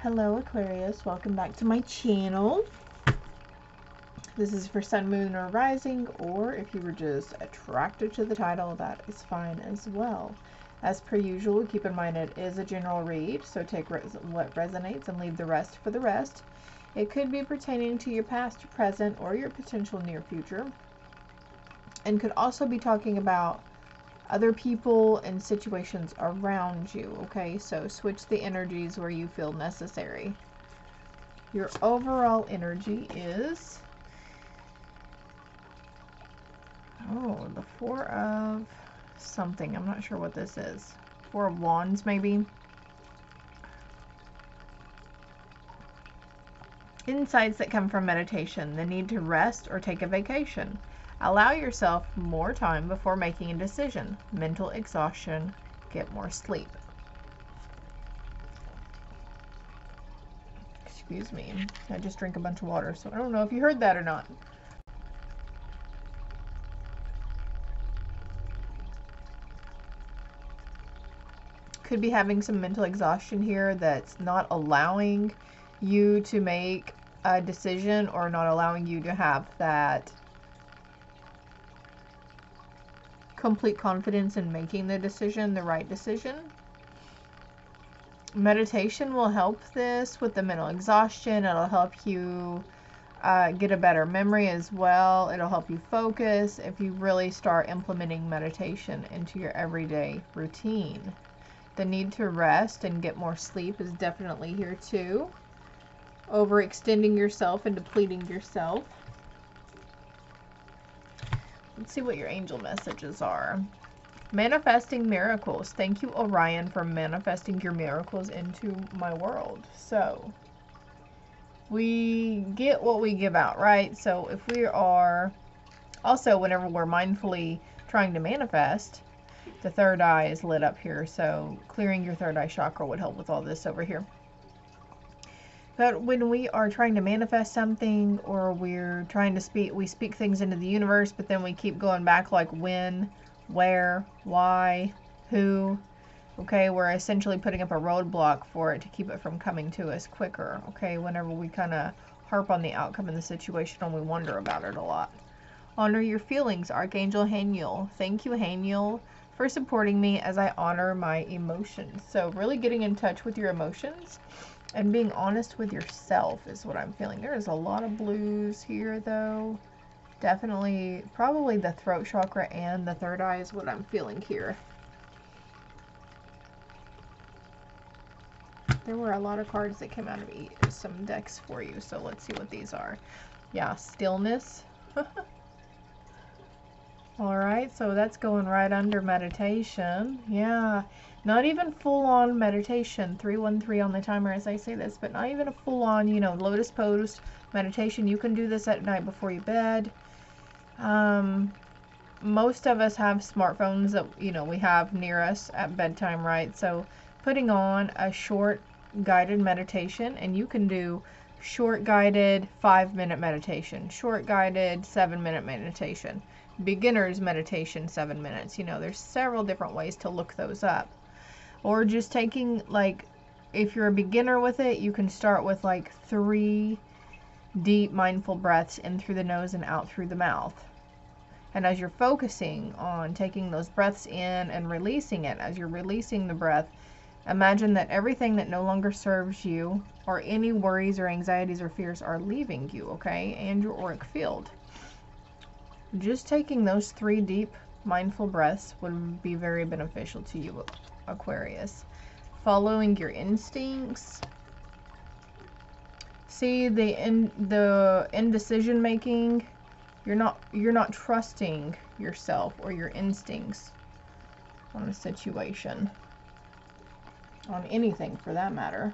Hello Aquarius, welcome back to my channel. This is for Sun, Moon, or Rising, or if you were just attracted to the title, that is fine as well. As per usual, keep in mind it is a general read, so take what resonates and leave the rest for the rest. It could be pertaining to your past, your present, or your potential near future, and could also be talking about other people and situations around you, okay? So switch the energies where you feel necessary. Your overall energy is, the Four of something. I'm not sure what this is. Four of Wands, maybe. Insights that come from meditation, the need to rest or take a vacation. Allow yourself more time before making a decision. Mental exhaustion. Get more sleep. Excuse me. I just drank a bunch of water, so I don't know if you heard that or not. Could be having some mental exhaustion here that's not allowing you to make a decision or not allowing you to have that complete confidence in making the decision, the right decision. Meditation will help this with the mental exhaustion. It'll help you get a better memory as well. It'll help you focus if you really start implementing meditation into your everyday routine. The need to rest and get more sleep is definitely here too. Overextending yourself and depleting yourself. Let's see what your angel messages are. Manifesting miracles. Thank you, Orion, for manifesting your miracles into my world. So, we get what we give out, right? So, if we are, also, whenever we're mindfully trying to manifest, the third eye is lit up here. So, clearing your third eye chakra would help with all this over here. But when we are trying to manifest something, or we're trying to we speak things into the universe, but then we keep going back like when, where, why, who, okay, we're essentially putting up a roadblock for it to keep it from coming to us quicker, okay, whenever we kind of harp on the outcome of the situation and we wonder about it a lot. Honor your feelings, Archangel Haniel. Thank you, Haniel, for supporting me as I honor my emotions. So really getting in touch with your emotions and being honest with yourself is what I'm feeling. There is a lot of blues here, though. Definitely, probably the throat chakra and the third eye is what I'm feeling here. There were a lot of cards that came out of some decks for you, so let's see what these are. Yeah, stillness. Alright, so that's going right under meditation. Yeah, not even full-on meditation. 313 on the timer as I say this, but not even a full-on, lotus pose meditation. You can do this at night before you bed. Most of us have smartphones that, we have near us at bedtime, right? So putting on a short guided meditation, and you can do short guided 5-minute meditation, short guided 7-minute meditation, beginner's meditation 7 minutes. There's several different ways to look those up. Or just taking, like, if you're a beginner with it, you can start with like 3 deep mindful breaths in through the nose and out through the mouth. And as you're focusing on taking those breaths in and releasing it, as you're releasing the breath, imagine that everything that no longer serves you, or any worries or anxieties or fears, are leaving you, okay? And your auric field. Just taking those 3 deep mindful breaths would be very beneficial to you, Aquarius. Following your instincts. See, the indecision making, you're not trusting yourself or your instincts on a situation, on anything for that matter.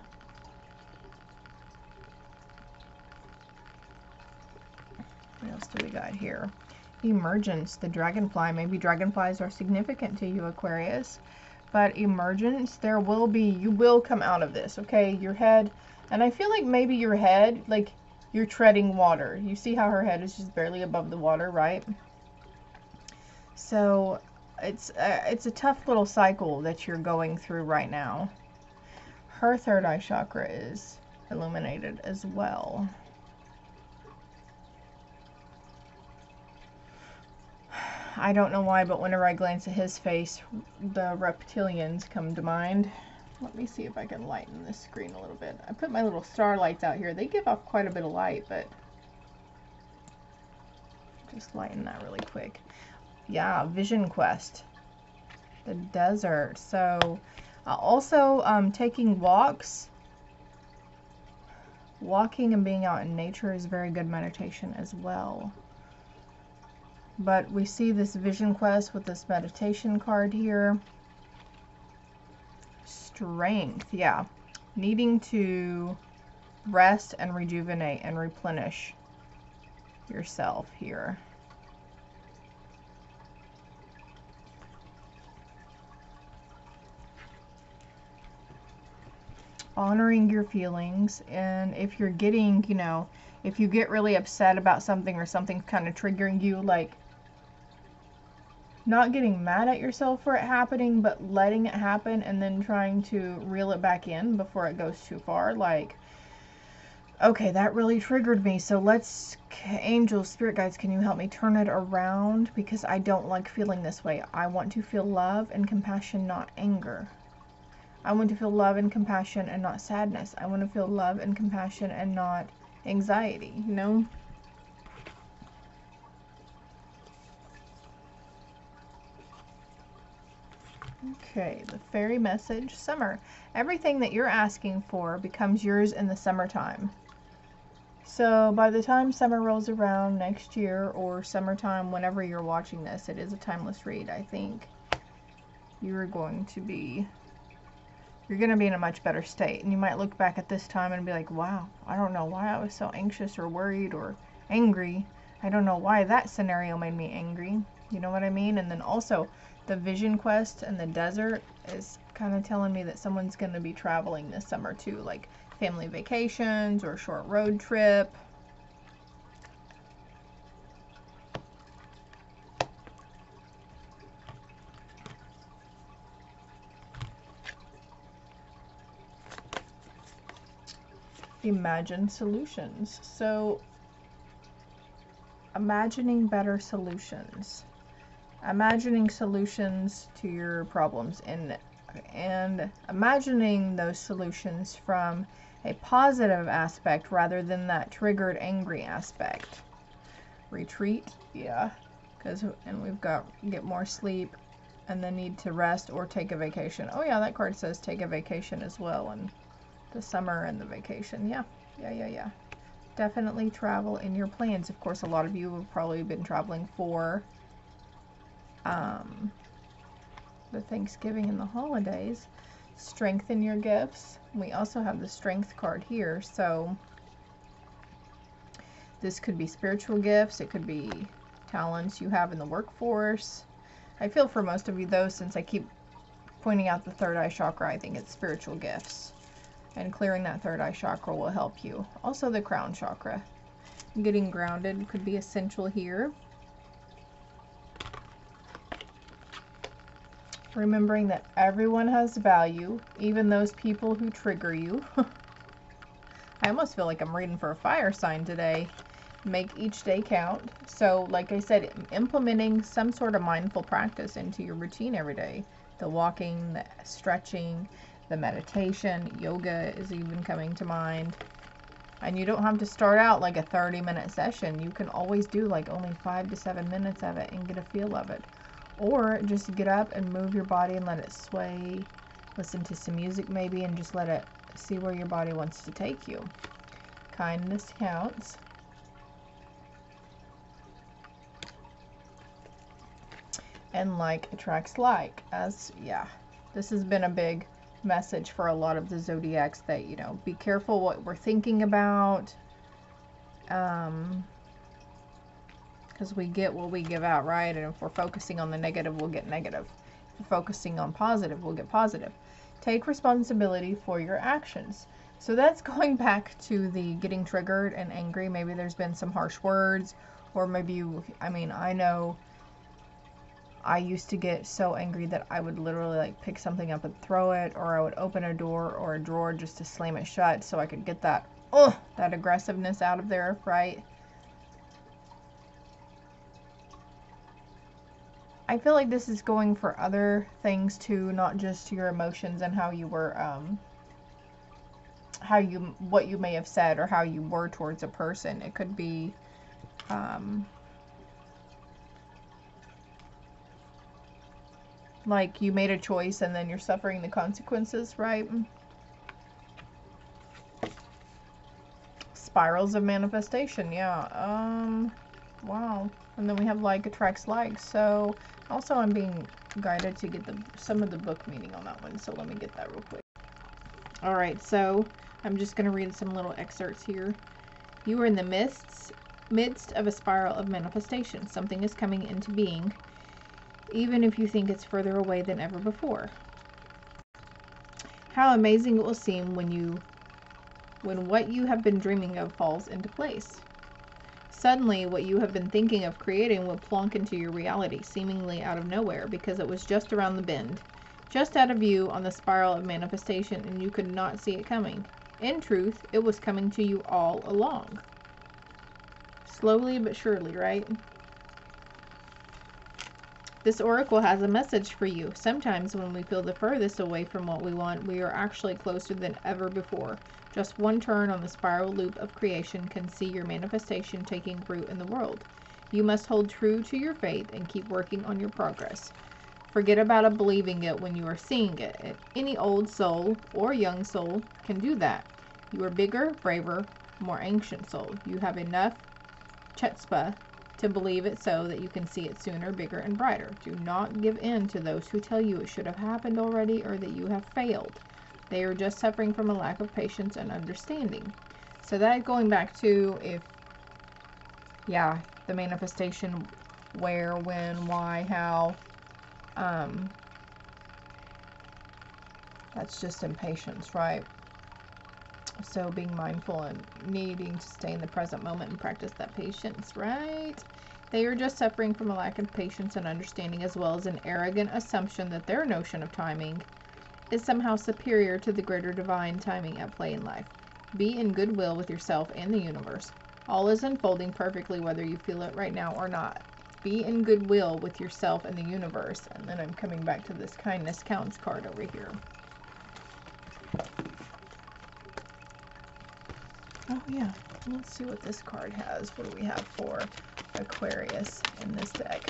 What else do we got here? Emergence, the dragonfly. Maybe dragonflies are significant to you, Aquarius. But emergence, you will come out of this, okay? Your head, and I feel like maybe your head, like you're treading water. You see how her head is just barely above the water, right? So it's a tough little cycle that you're going through right now. her third eye chakra is illuminated as well. I don't know why, but whenever I glance at his face, the reptilians come to mind. Let me see if I can lighten this screen a little bit. I put my little starlights out here. They give off quite a bit of light, but just lighten that really quick. Yeah, Vision Quest. The desert. So, also taking walks. Walking and being out in nature is very good meditation as well. But we see this Vision Quest with this meditation card here. Strength, yeah. Needing to rest and rejuvenate and replenish yourself here. Honoring your feelings, and if you're getting, you know, if you get really upset about something or something's kind of triggering you, like not getting mad at yourself for it happening, but letting it happen and then trying to reel it back in before it goes too far. Like, okay, that really triggered me, so let's, angels, spirit guides, can you help me turn it around? Because I don't like feeling this way. I want to feel love and compassion, not anger. I want to feel love and compassion and not sadness. I want to feel love and compassion and not anxiety, you know? Okay, the fairy message, summer. Everything that you're asking for becomes yours in the summertime. So by the time summer rolls around next year, or summertime, whenever you're watching this, it is a timeless read, I think you're going to be in a much better state. And you might look back at this time and be like, wow, I don't know why I was so anxious or worried or angry. I don't know why that scenario made me angry. You know what I mean? And then also the Vision Quest and the desert is kind of telling me that someone's going to be traveling this summer too, like family vacations or a short road trip. Imagine solutions. So imagining better solutions. Imagining solutions to your problems and imagining those solutions from a positive aspect rather than that triggered angry aspect. Retreat, yeah, and we've got get more sleep and then need to rest or take a vacation. Oh yeah, that card says take a vacation as well, and the summer and the vacation. Yeah. Definitely travel in your plans. Of course, a lot of you have probably been traveling for the Thanksgiving and the holidays. Strengthen your gifts. We also have the strength card here, so this could be spiritual gifts, it could be talents you have in the workforce. I feel for most of you though, since I keep pointing out the third eye chakra, I think it's spiritual gifts, and clearing that third eye chakra will help you. Also the crown chakra, getting grounded could be essential here. Remembering that everyone has value, even those people who trigger you. I almost feel like I'm reading for a fire sign today. Make each day count. So, like I said, implementing some sort of mindful practice into your routine every day. The walking, the stretching, the meditation, yoga is even coming to mind. And you don't have to start out like a 30-minute session. You can always do like only 5 to 7 minutes of it and get a feel of it. Or just get up and move your body and let it sway. Listen to some music maybe and just let it see where your body wants to take you. Kindness counts. And like attracts like. This has been a big message for a lot of the zodiacs that, you know, be careful what we're thinking about. Because we get what we give out, right? And if we're focusing on the negative, we'll get negative. If we're focusing on positive, we'll get positive. Take responsibility for your actions. So that's going back to the getting triggered and angry. Maybe there's been some harsh words, or maybe I know I used to get so angry that I would literally like pick something up and throw it, or I would open a door or a drawer just to slam it shut so I could get that, that aggressiveness out of there, right? I feel like this is going for other things too, not just your emotions and how you were, what you may have said or how you were towards a person. It could be, like you made a choice and then you're suffering the consequences, right? Spirals of manifestation, yeah. Wow. And then we have like attracts like. So also I'm being guided to get some of the book meaning on that one. So let me get that real quick. All right, so I'm just going to read some little excerpts here. You are in the midst of a spiral of manifestation. Something is coming into being, even if you think it's further away than ever before. How amazing it will seem when what you have been dreaming of falls into place. Suddenly, what you have been thinking of creating will plonk into your reality, seemingly out of nowhere, because it was just around the bend, just out of view on the spiral of manifestation, and you could not see it coming. In truth, it was coming to you all along. Slowly but surely, right? This oracle has a message for you. Sometimes when we feel the furthest away from what we want, we are actually closer than ever before. Just one turn on the spiral loop of creation can see your manifestation taking root in the world. You must hold true to your faith and keep working on your progress. Forget about believing it when you are seeing it. Any old soul or young soul can do that. You are bigger, braver, more ancient soul. You have enough chutzpah to believe it so that you can see it sooner, bigger, and brighter. Do not give in to those who tell you it should have happened already or that you have failed. They are just suffering from a lack of patience and understanding. So that going back to the manifestation, where, when, why, how, that's just impatience, right? So being mindful and needing to stay in the present moment and practice that patience, right? They are just suffering from a lack of patience and understanding, as well as an arrogant assumption that their notion of timing is somehow superior to the greater divine timing at play in life. Be in goodwill with yourself and the universe. All is unfolding perfectly whether you feel it right now or not. Be in goodwill with yourself and the universe. And then I'm coming back to this kindness counts card over here. Oh yeah, let's see what this card has. What do we have for Aquarius in this deck?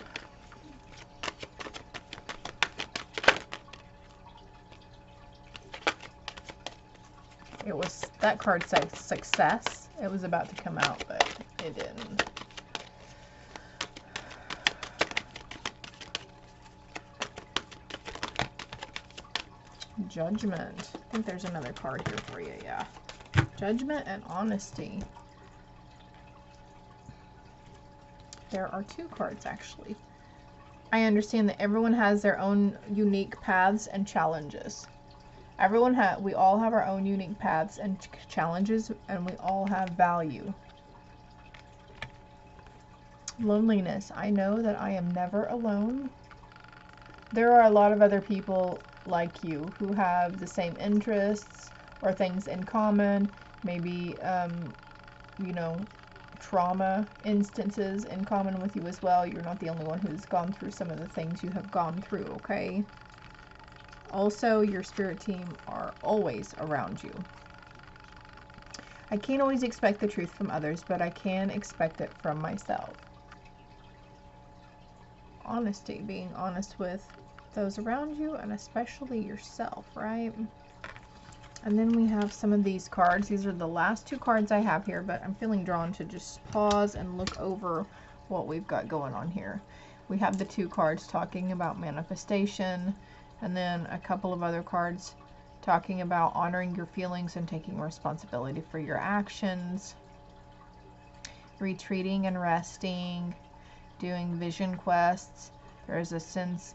That card said success. It was about to come out, but it didn't. Judgment. I think there's another card here for you, yeah. Judgment and honesty. There are two cards, actually. I understand that everyone has their own unique paths and challenges. We all have our own unique paths and challenges, and we all have value. Loneliness. I know that I am never alone. There are a lot of other people like you who have the same interests or things in common. Maybe, trauma instances in common with you as well. You're not the only one who's gone through some of the things you have gone through, okay? Also, your spirit team are always around you. I can't always expect the truth from others, but I can expect it from myself. Honesty, being honest with those around you and especially yourself, right? And then we have some of these cards. These are the last two cards I have here, but I'm feeling drawn to just pause and look over what we've got going on here. We have the two cards talking about manifestation, and then a couple of other cards talking about honoring your feelings and taking responsibility for your actions, retreating and resting, doing vision quests. There's a sense,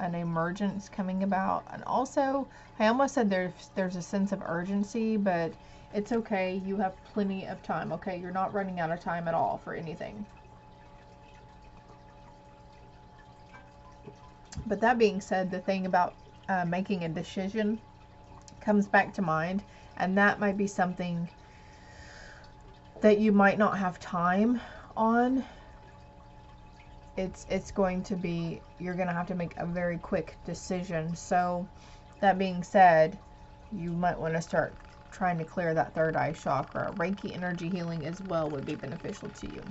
an emergence coming about, and also I almost said there's a sense of urgency, but it's okay. You have plenty of time, okay? You're not running out of time at all for anything. But that being said, the thing about making a decision comes back to mind, and that might be something that you might not have time on. It's going to be, you're going to have to make a very quick decision. So that being said, you might want to start trying to clear that third eye chakra. Reiki energy healing as well would be beneficial to you.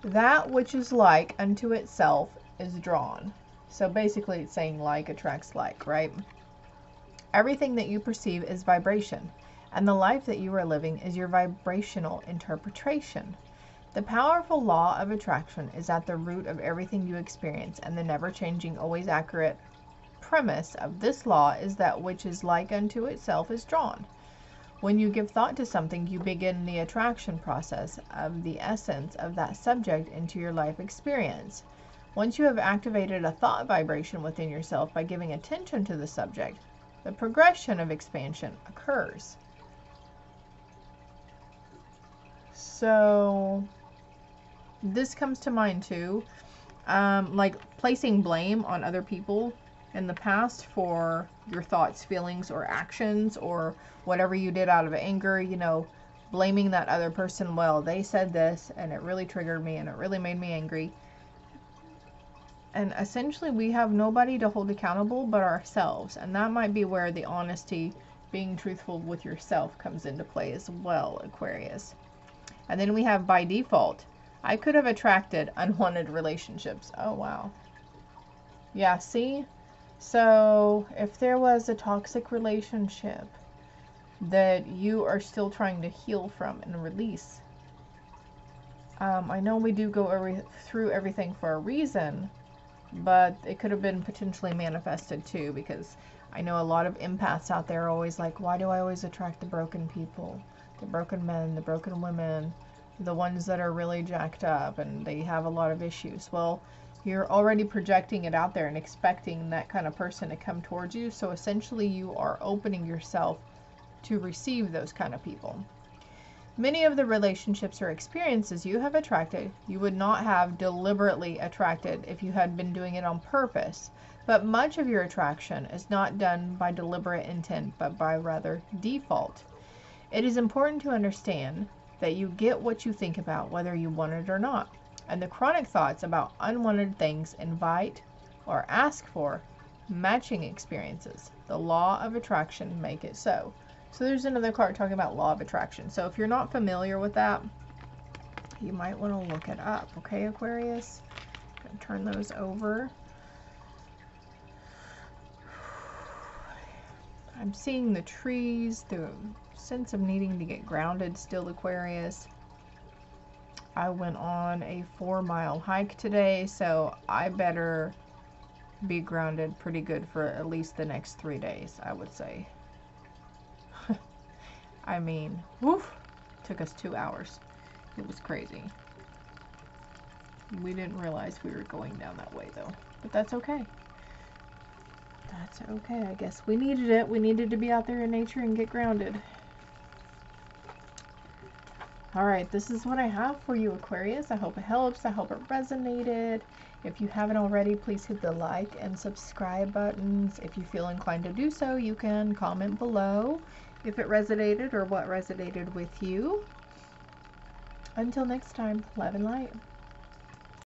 That which is like unto itself is drawn. So basically it's saying like attracts like, right? Everything that you perceive is vibration, and the life that you are living is your vibrational interpretation. The powerful law of attraction is at the root of everything you experience, and the never-changing, always accurate premise of this law is that which is like unto itself is drawn. When you give thought to something, you begin the attraction process of the essence of that subject into your life experience. Once you have activated a thought vibration within yourself by giving attention to the subject, the progression of expansion occurs. So this comes to mind too, like placing blame on other people in the past for your thoughts, feelings, or actions, or whatever you did out of anger, you know, blaming that other person. Well, they said this and it really triggered me and it really made me angry. And essentially we have nobody to hold accountable but ourselves, and that might be where the honesty, being truthful with yourself, comes into play as well, Aquarius. And then we have by default, I could have attracted unwanted relationships. Oh wow. Yeah, see? So if there was a toxic relationship that you are still trying to heal from and release, I know we do go through everything for a reason, but it could have been potentially manifested too, because I know a lot of empaths out there are always like, why do I always attract the broken people, the broken men, the broken women, the ones that are really jacked up and they have a lot of issues? Well, you're already projecting it out there and expecting that kind of person to come towards you. So essentially you are opening yourself to receive those kind of people. Many of the relationships or experiences you have attracted, you would not have deliberately attracted if you had been doing it on purpose. But much of your attraction is not done by deliberate intent, but by rather default. It is important to understand that you get what you think about, whether you want it or not. And the chronic thoughts about unwanted things invite or ask for matching experiences. The law of attraction make it so. So there's another card talking about law of attraction. So if you're not familiar with that, you might want to look it up. Okay, Aquarius? I'm going to turn those over. I'm seeing the trees, the sense of needing to get grounded still, Aquarius. I went on a 4-mile hike today, so I better be grounded pretty good for at least the next 3 days, I would say. I mean, woof, took us 2 hours. It was crazy. We didn't realize we were going down that way though, but that's okay. That's okay, I guess. We needed it. We needed to be out there in nature and get grounded. Alright, this is what I have for you, Aquarius. I hope it helps. I hope it resonated. If you haven't already, please hit the like and subscribe buttons. If you feel inclined to do so, you can comment below if it resonated or what resonated with you. Until next time, love and light.